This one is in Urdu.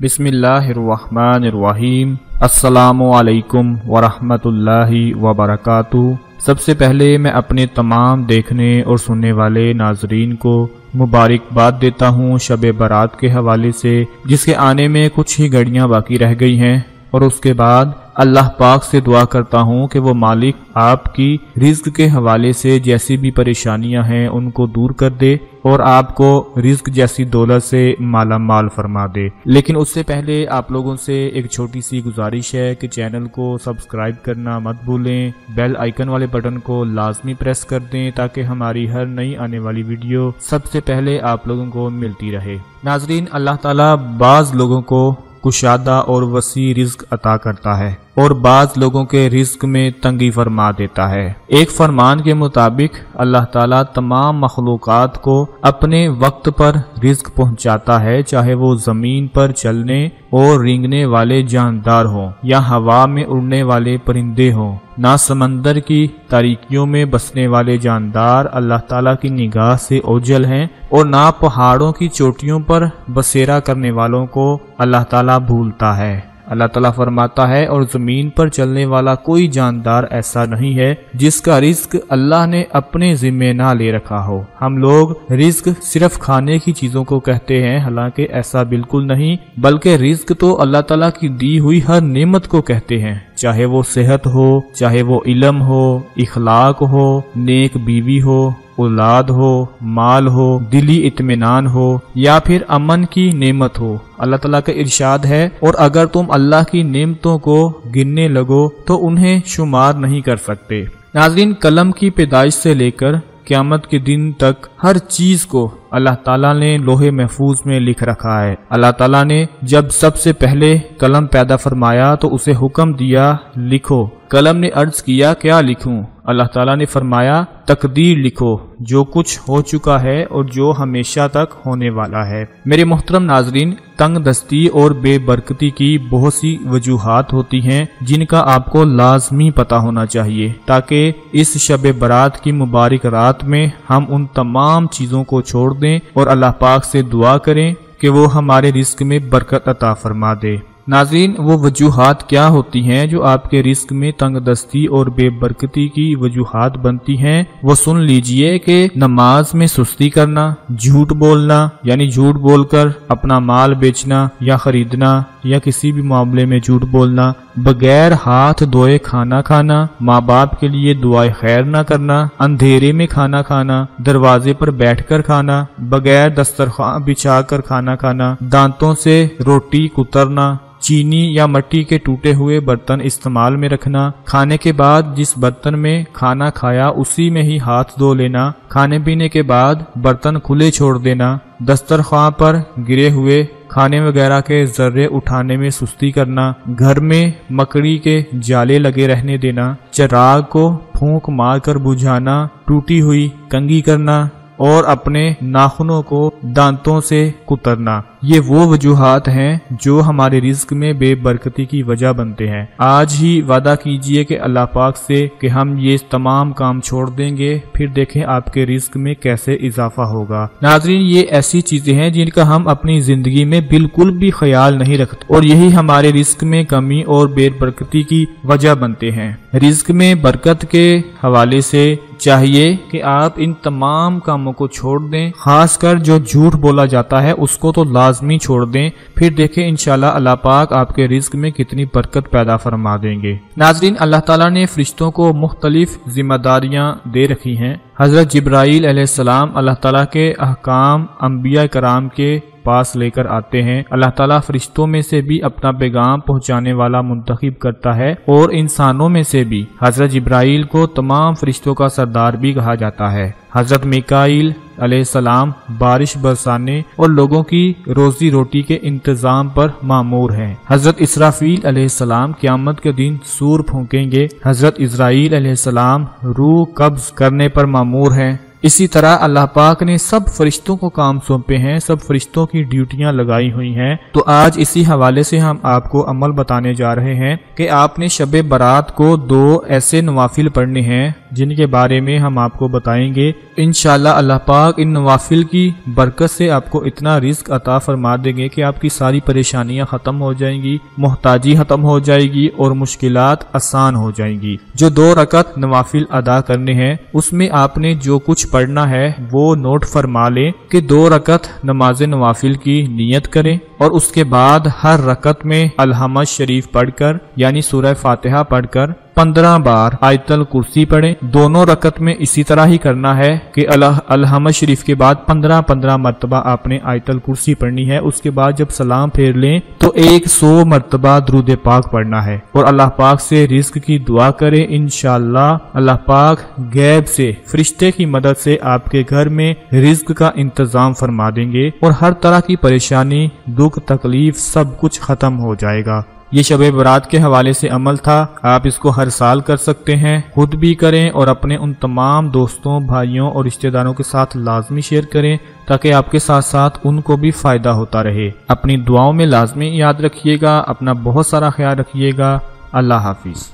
بسم اللہ الرحمن الرحیم۔ السلام علیکم ورحمۃ اللہ وبرکاتہ۔ سب سے پہلے میں اپنے تمام دیکھنے اور سننے والے ناظرین کو مبارکباد دیتا ہوں شب برات کے حوالے سے، جس کے آنے میں کچھ ہی گھڑیاں باقی رہ گئی ہیں، اور اس کے بعد اللہ پاک سے دعا کرتا ہوں کہ وہ مالک آپ کی رزق کے حوالے سے جیسی بھی پریشانیاں ہیں ان کو دور کر دے اور آپ کو رزق جیسی دولت سے مالا مال فرما دے۔ لیکن اس سے پہلے آپ لوگوں سے ایک چھوٹی سی گزارش ہے کہ چینل کو سبسکرائب کرنا مت بھولیں، بیل آئیکن والے بٹن کو لازمی پریس کر دیں تاکہ ہماری ہر نئی آنے والی ویڈیو سب سے پہلے آپ لوگوں کو ملتی رہے۔ ناظرین، اللہ تعالیٰ بعض لوگوں کو کشادہ اور وسیع رزق عطا کرتا ہے اور بعض لوگوں کے رزق میں تنگی فرما دیتا ہے۔ ایک فرمان کے مطابق اللہ تعالیٰ تمام مخلوقات کو اپنے وقت پر رزق پہنچاتا ہے، چاہے وہ زمین پر چلنے اور رینگنے والے جاندار ہوں یا ہوا میں اڑنے والے پرندے ہوں۔ نہ سمندر کی تاریکیوں میں بسنے والے جاندار اللہ تعالیٰ کی نگاہ سے اوجھل ہیں، اور نہ پہاڑوں کی چوٹیوں پر بسیرا کرنے والوں کو اللہ تعالیٰ بھولتا ہے۔ اللہ تعالیٰ فرماتا ہے، اور زمین پر چلنے والا کوئی جاندار ایسا نہیں ہے جس کا رزق اللہ نے اپنے ذمہ نہ لے رکھا ہو۔ ہم لوگ رزق صرف کھانے کی چیزوں کو کہتے ہیں، حالانکہ ایسا بالکل نہیں، بلکہ رزق تو اللہ تعالیٰ کی دی ہوئی ہر نعمت کو کہتے ہیں، چاہے وہ صحت ہو، چاہے وہ علم ہو، اخلاق ہو، نیک بیوی ہو، اولاد ہو، مال ہو، دلی اطمینان ہو، یا پھر امن کی نعمت ہو۔ اللہ تعالیٰ کا ارشاد ہے، اور اگر تم اللہ کی نعمتوں کو گننے لگو تو انہیں شمار نہیں کر سکتے۔ ناظرین، قلم کی پیدائش سے لے کر قیامت کے دن تک ہر چیز کو اللہ تعالیٰ نے لوح محفوظ میں لکھ رکھا ہے۔ اللہ تعالیٰ نے جب سب سے پہلے قلم پیدا فرمایا تو اسے حکم دیا، لکھو۔ قلم نے عرض کیا، کیا لکھوں؟ اللہ تعالیٰ نے فرمایا، تقدیر لکھو، جو کچھ ہو چکا ہے اور جو ہمیشہ تک ہونے والا ہے۔ میرے محترم ناظرین، تنگ دستی اور بے برکتی کی بہت سی وجوہات ہوتی ہیں جن کا آپ کو لازمی پتہ ہونا چاہیے، تاکہ اس شب برات کی مبارک رات میں ہم ان تمام چیزوں کو چھوڑ دیں اور اللہ پاک سے دعا کریں کہ وہ ہمارے رزق میں برکت عطا فرما دے۔ ناظرین، وہ وجوہات کیا ہوتی ہیں جو آپ کے رزق میں تنگ دستی اور بے برکتی کی وجوہات بنتی ہیں؟ وہ سن لیجئے کہ نماز میں سستی کرنا، جھوٹ بولنا یعنی جھوٹ بول کر اپنا مال بیچنا یا خریدنا، یا کسی بھی معاملے میں جھوٹ بولنا، بغیر ہاتھ دھوئے کھانا کھانا، ماں باپ کے لیے دعائے خیر نہ کرنا، اندھیرے میں کھانا کھانا، دروازے پر بیٹھ کر کھانا، بغیر دسترخوان بچھا کر کھانا کھانا، دانتوں سے روٹی کترنا، چینی یا مٹی کے ٹوٹے ہوئے برتن استعمال میں رکھنا، کھانے کے بعد جس برتن میں کھانا کھایا اسی میں ہی ہاتھ دھو لینا، کھانے پینے کے بعد برتن کھلے چھوڑ دینا، دسترخوان پر گرے ہوئے کھانے وغیرہ کے ذرے اٹھانے میں سستی کرنا، گھر میں مکڑی کے جالے لگے رہنے دینا، چراغ کو پھونک مار کر بجھانا، ٹوٹی ہوئی کنگھی کرنا، اور اپنے ناخنوں کو دانتوں سے کترنا۔ یہ وہ وجوہات ہیں جو ہمارے رزق میں بے برکتی کی وجہ بنتے ہیں۔ آج ہی وعدہ کیجئے کہ اللہ پاک سے کہ ہم یہ تمام کام چھوڑ دیں گے، پھر دیکھیں آپ کے رزق میں کیسے اضافہ ہوگا۔ ناظرین، یہ ایسی چیزیں ہیں جن کا ہم اپنی زندگی میں بالکل بھی خیال نہیں رکھتے، اور یہی ہمارے رزق میں کمی اور بے برکتی کی وجہ بنتے ہیں۔ رزق میں برکت کے حوالے سے چاہیے کہ آپ ان تمام کاموں کو چھوڑ دیں، خاص کر جو جھوٹ بولا جاتا ہے اس کو تو لازمی چھوڑ دیں، پھر دیکھیں انشاءاللہ اللہ پاک آپ کے رزق میں کتنی برکت پیدا فرما دیں گے۔ ناظرین، اللہ تعالیٰ نے فرشتوں کو مختلف ذمہ داریاں دے رکھی ہیں۔ حضرت جبرائیل علیہ السلام اللہ تعالیٰ کے احکام انبیاء کرام کے پاس لے کر آتے ہیں۔ اللہ تعالیٰ فرشتوں میں سے بھی اپنا پیغام پہنچانے والا منتخب کرتا ہے، اور انسانوں میں سے بھی حضرت جبرائیل کو تمام فرشتوں کا سردار بھی کہا جاتا ہے۔ حضرت میکائیل علیہ السلام بارش برسانے اور لوگوں کی روزی روٹی کے انتظام پر مامور ہیں۔ حضرت اسرافیل علیہ السلام قیامت کے دن سور پھونکیں گے۔ حضرت اسرائیل علیہ السلام روح قبض کرنے پر مامور ہیں۔ اسی طرح اللہ پاک نے سب فرشتوں کو کام سونپے ہیں، سب فرشتوں کی ڈیوٹیاں لگائی ہوئی ہیں۔ تو آج اسی حوالے سے ہم آپ کو عمل بتانے جا رہے ہیں کہ آپ نے شب برات کو 2 ایسے نوافل پڑھنے ہیں جن کے بارے میں ہم آپ کو بتائیں گے۔ انشاءاللہ اللہ پاک ان نوافل کی برکت سے آپ کو اتنا رزق عطا فرما دیں گے کہ آپ کی ساری پریشانیاں ختم ہو جائیں گی، محتاجی ختم ہو جائے گی اور مشکلات آسان ہو جائیں گی۔ جو 2 رکعت نوافل ادا کرنے ہیں اس میں آپ نے جو کچھ پڑھنا ہے وہ نوٹ فرما لیں کہ 2 رکعت نماز نوافل کی نیت کریں اور اس کے بعد ہر رکعت میں الحمد شریف پڑھ کر یعنی سورہ فاتحہ پڑھ کر 15 بار آیت الکرسی پڑھیں۔ دونوں رکعت میں اسی طرح ہی کرنا ہے کہ الحمد شریف کے بعد 15 مرتبہ آپ نے آیت الکرسی پڑھنی ہے۔ اس کے بعد جب سلام پھیر لیں تو 100 مرتبہ درود پاک پڑھنا ہے اور اللہ پاک سے رزق کی دعا کریں۔ انشاءاللہ اللہ پاک غیب سے فرشتے کی مدد سے آپ کے گھر میں رزق کا انتظام فرما دیں گے اور ہر طرح کی پریشانی، دکھ، تکلیف سب کچھ ختم ہو جائے گا۔ یہ شب برات کے حوالے سے عمل تھا، آپ اس کو ہر سال کر سکتے ہیں، خود بھی کریں اور اپنے ان تمام دوستوں، بھائیوں اور رشتہ داروں کے ساتھ لازمی شیئر کریں تاکہ آپ کے ساتھ ساتھ ان کو بھی فائدہ ہوتا رہے۔ اپنی دعاؤں میں لازمی یاد رکھیے گا، اپنا بہت سارا خیال رکھیے گا۔ اللہ حافظ۔